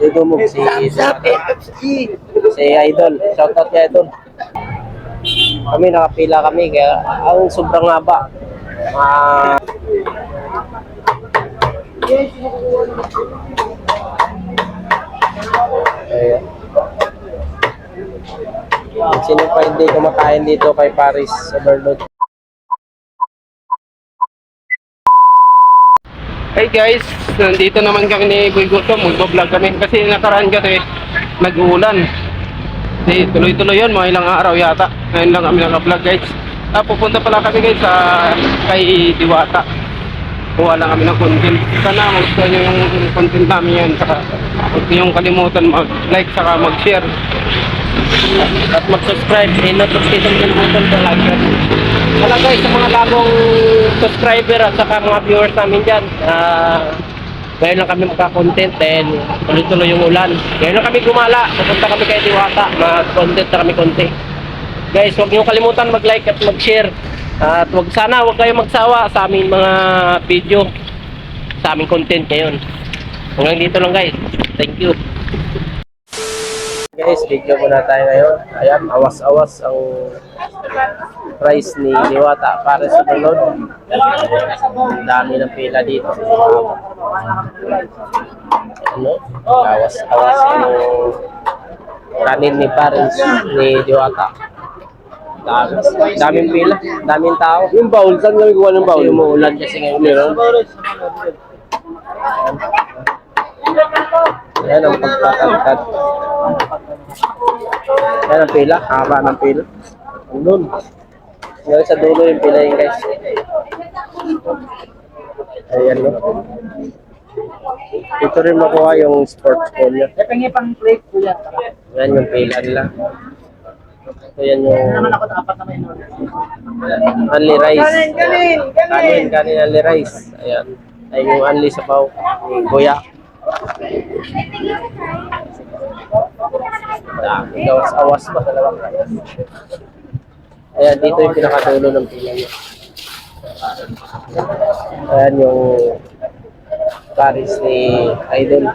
Dudumog si Idol. Shoutout kay Idol. Kami nakapila kami kaya ang sobrang haba. Ah, ayan. Sino pa hindi kumakain dito kay Paris Overload? Hey guys, nandito naman kami ni Boy Gutom, mag-vlog kami kasi nakaraan kasi nag-uulan. Kasi tuloy-tuloy yun, mga ilang araw yata. Ngayon lang kami naka-vlog guys. Pupunta pala kami guys sa kay Diwata. Kuha lang kami ng content. Sana magustuhan nyo yung content namin yan. Saka huwag niyong kalimutan mag-like saka mag-share. At mag-subscribe, notification bell button po like it. Wala guys, sa mga bagong Subscriber at saka mga viewers namin dyan. Ngayon lang kami magka-content dahil tuloy-tuloy yung ulan. Ngayon lang kami gumala. Pupunta kami kay Diwata. Mag-content na kami konti. Guys, huwag niyo kalimutan mag-like at mag-share. At huwag kayo magsawa sa aming mga video, sa aming content ngayon. Hanggang dito lang guys. Thank you. Guys, video muna tayo ngayon. Ayan, awas-awas ang price ni Diwata para sa balon. Ang dami ng pila dito. Ano? Awas-awas ang kanin ni Paris ni Diwata. Daming pila, daming tao. yung bowl, saan kami kuha ng bowl? Kasi umuulan kasi ngayon. Ayan ang pagkakantad. Ayan ang pila, haba ng pila. Doon. Ngayon sa dulo yung pila yun guys. Ayan no. Dito rin makuha yung sports ball nyo. Ayan yung pila nila. Ayan yung only rice. Kanin, only rice. Ayan. Ayan yung only sabaw. Yung kuya. Gawas-awas pa dalawang rice. Ayan, dito yung pinakadulo ng pila niya. Ayan yung Paris ni Idol.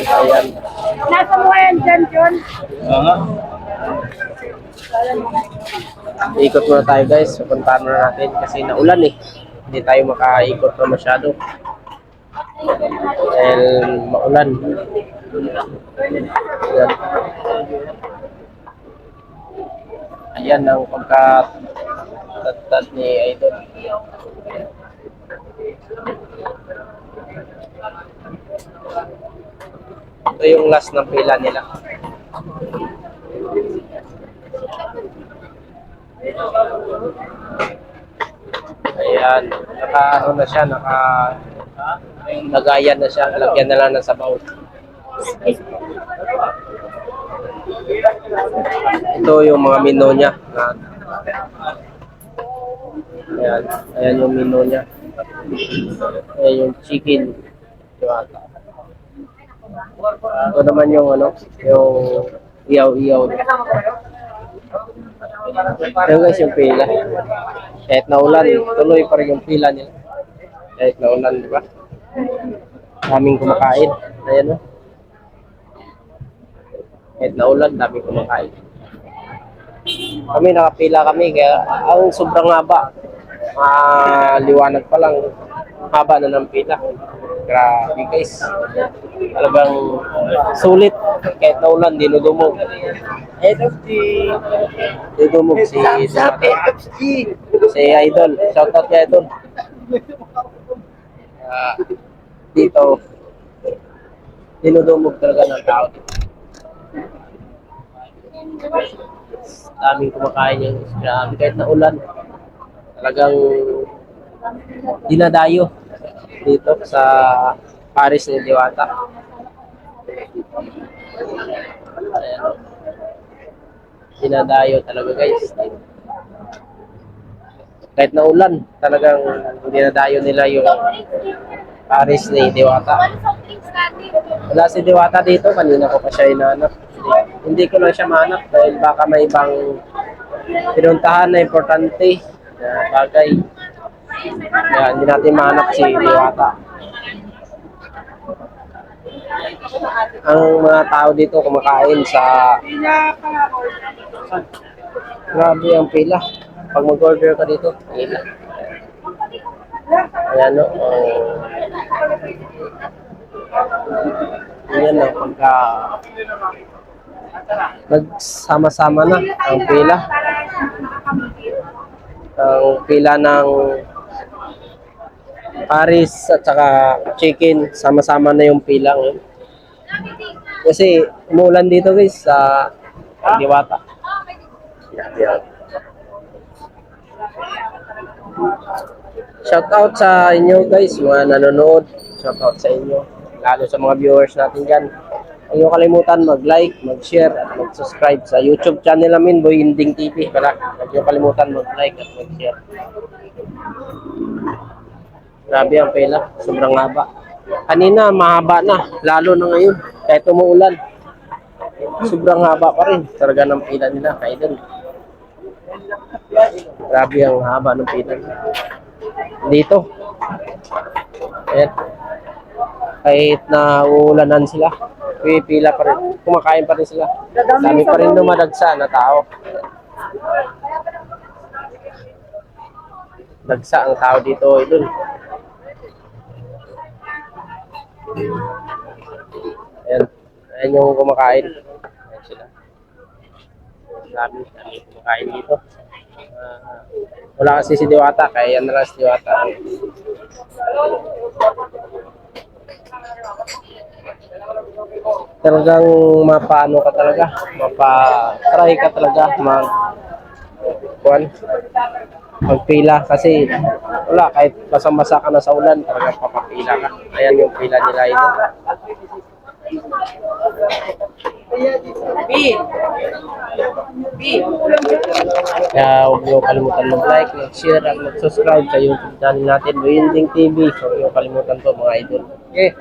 Ayan. Nasa mo yan dyan, John? Ikot muna tayo guys. Pupuntahan muna natin kasi naulan eh. Hindi tayo makaikot na masyado. Dahil maulan. Ayan. Ayan ang pagkatad ni Idol. Ito yung last ng pila nila. Ayan, naka na siya, nagayan na siya, lagyan na lang ng sabaw. Ito yung mga menu niya. Ayan, ayan yung menu niya. Ayan yung chicken. Diwata. Ito naman yung yung iyaw-iyaw. Ayan guys yung pila. Kahit naulan, tuloy pa rin yung pila nila. Kahit naulan, di ba? Daming kumakain. Ayan o. Kahit naulan, daming kumakain. Kami nakapila kami kaya ang sobrang haba. Liwanag pa lang. Haba na ng pila. Grabe guys. Talagang sulit. Kahit naulan, dinudumog. Dinudumog si Idol. Shoutout kay Idol. Dito, dinudumog talaga ng tao. Daming kumakain yung grabe. Kahit naulan, talagang dinadayo dito sa Paris ni Diwata. Ayan. Dinadayo talaga guys. Kahit na ulan, talagang dinadayo nila yung Paris ni Diwata. Wala si Diwata dito, kanina ko pa siya hinahanap. Hindi ko lang siya mahanap dahil baka may ibang pinuntahan na importante na bagay. Kaya hindi natin mahanap si Diwata. Ang mga tao dito kumakain sa... Grabe ang pila. Pag mag-order ka dito, pila. Ayan no. Ayan no. Pagka nagsama-sama na ang pila. Ang pila ng Paris at saka chicken, sama-sama na yung pila ngayon. Kasi umulan dito guys sa Diwata. Yan. Shout out sa inyo guys, mga nanonood. Shout out sa inyo, lalo sa mga viewers natin dyan. Huwag niyo kalimutan mag-like, mag-share, at mag-subscribe sa YouTube channel namin, Boy Inding TV. Huwag niyo kalimutan mag-like at mag-share. Grabe ang pila, sobrang haba. Kanina mahaba na, lalo na ngayon, kahit umuulan. Sobrang haba pa rin, talaga ng pila nila, kaidol. Grabe ang haba ng pila dito. Ayan. Kahit na uulanan sila, pila pa rin, kumakain pa rin sila. Dami pa rin dumadagsa na tao. Dagsa ang tao dito, idol. Ayan. Ayan yung kumakain. Ayan sila. Dami kumakain dito. Wala kasi si Diwata, kaya yan na lang si Diwata. Talagang mapaano ka talaga, mapa-try ka talaga magpila kasi wala, kahit basang-basa ka na sa ulan, talagang papapila ka. Ayan yung pila nila ito. Kaya huwag niyo kalimutan mag-like, mag-share, at mag-subscribe sa YouTube channel natin, Boy Inding TV. So, huwag niyo kalimutan to mga idol. Okay.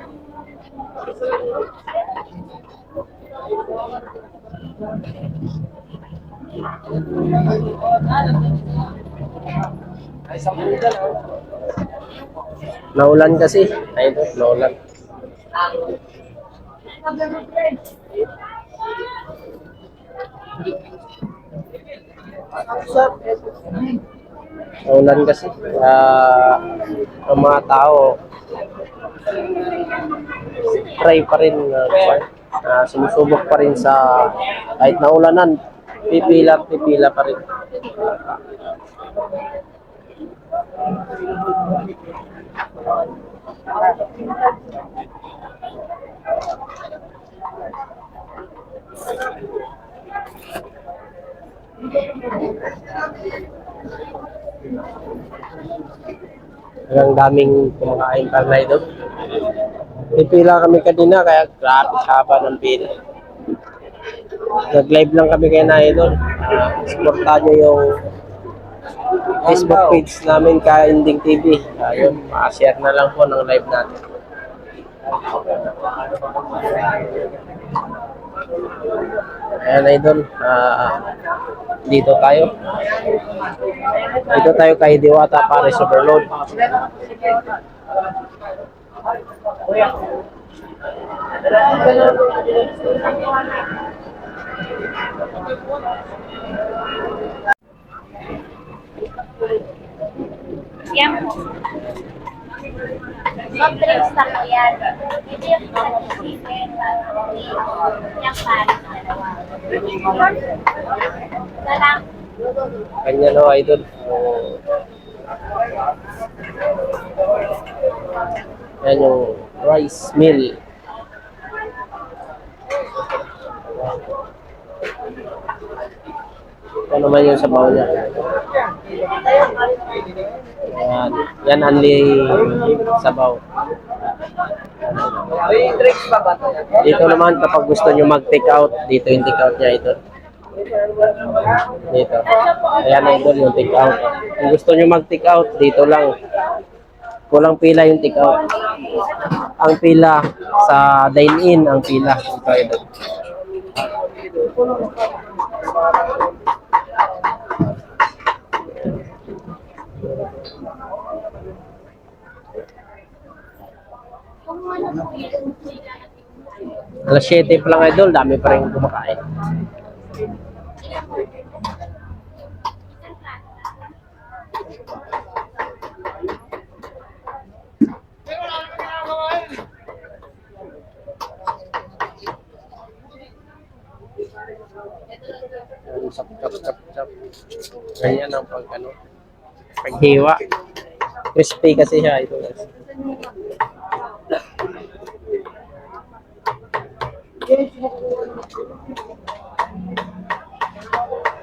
Naulan kasi, idol, naulan. Naulan kasi, ang mga tao try pa rin, sumusubok pa rin sa kahit naulanan, pipila pa rin. Ang daming kumakain pa na ito. Pipila kami kanina kaya grabe haba ng pila. Nag-live lang kami kay na idol. Supportahan nyo yung Facebook page namin, Ka Inding TV. Ayun, share na lang po ng live natin. Ayan idol, dito tayo. Dito tayo kay Diwata Paris Overload. Yan po. Soft drinks na po yan. Ito yung chicken, yung Paris, dalawa. Isa lang. Kanya no idol. Yan yung rice meal. Ano naman yung sabaw niya. Yan only sabaw. Dito naman kapag gusto nyo mag-take out, dito yung take out niya ito. Dito. Ayan na idol yung take out. Kung gusto nyo mag-take out, dito lang. Kulang pila yung take out. Ang pila sa dine-in, ang pila. Ito idol. Alas 7 pa lang idol, dami pa rin kumakain. Chop, chop, chop, chop. Ganyan ang pag ano, paghiwa. Crispy kasi siya ito guys.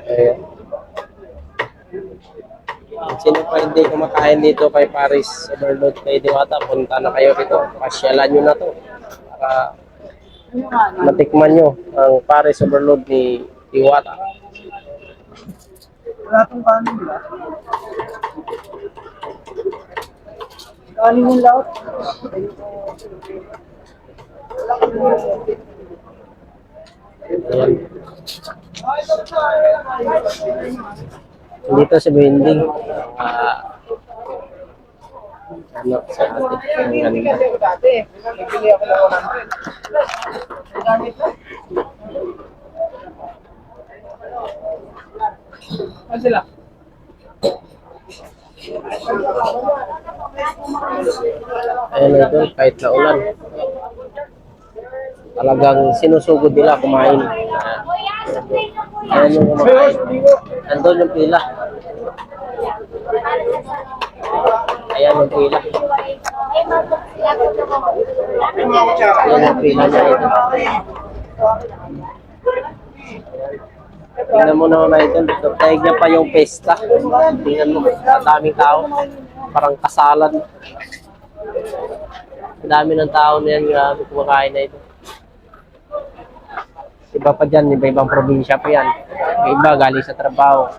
Ayan. Sino pa hindi kumakain dito kay Paris Overload kay Diwata, punta na kayo dito. Pasyalan nyo na to. Para matikman nyo ang Paris Overload ni Diwata. Wala itong kanin, di ba? Kanin yung lahat. Ayan. Dito sa bending. Ano sa atin. Ang ganda. Dati, nagbili ako ng 100. Gamit na. Ano sila? Ayan ito, kahit na ulan. Talagang sinusugod nila kumain. Ayan yung kumakain. Andun yung pila. Ayan yung pila. Ayan yung pila niya ito. Tingnan mo naman ito. Taig niya pa yung pesta. Tingnan mo. Ang daming tao. Parang kasalan. Ang dami ng tao na yan. Grabe kumakain na ito. Iba pa dyan. Iba-ibang probinsya pa yan. Iba galing sa trabaho.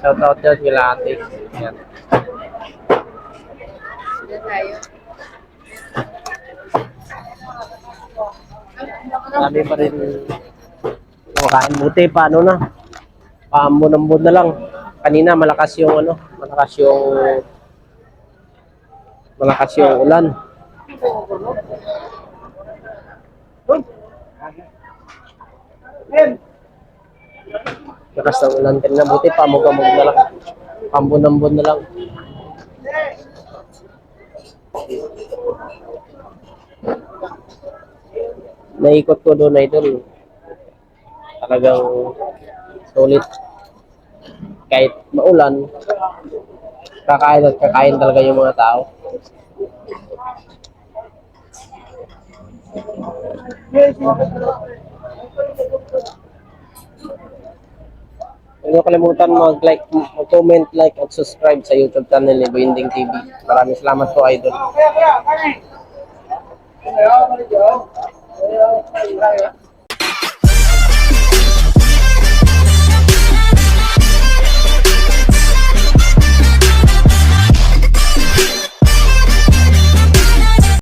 Shout out dyan kila ate. Yan. Sabi pa rin kumakain. Buti paano na? Paambon-ambon na lang. Kanina malakas yung ano, malakas yung ulan. Lakas ng ulan kanina. Buti paamog-amog na lang. Paambon-ambon na lang. Naikot ko doon na idol. Talagang sulit. Kahit maulan, kakain at kakain talaga yung mga tao. Huwag niyo kalimutan mag-like, mag-comment, like at subscribe sa YouTube channel ni Boyending TV. Maraming salamat po idol. Kaya, kanin! Kaya, balik yun. Kaya,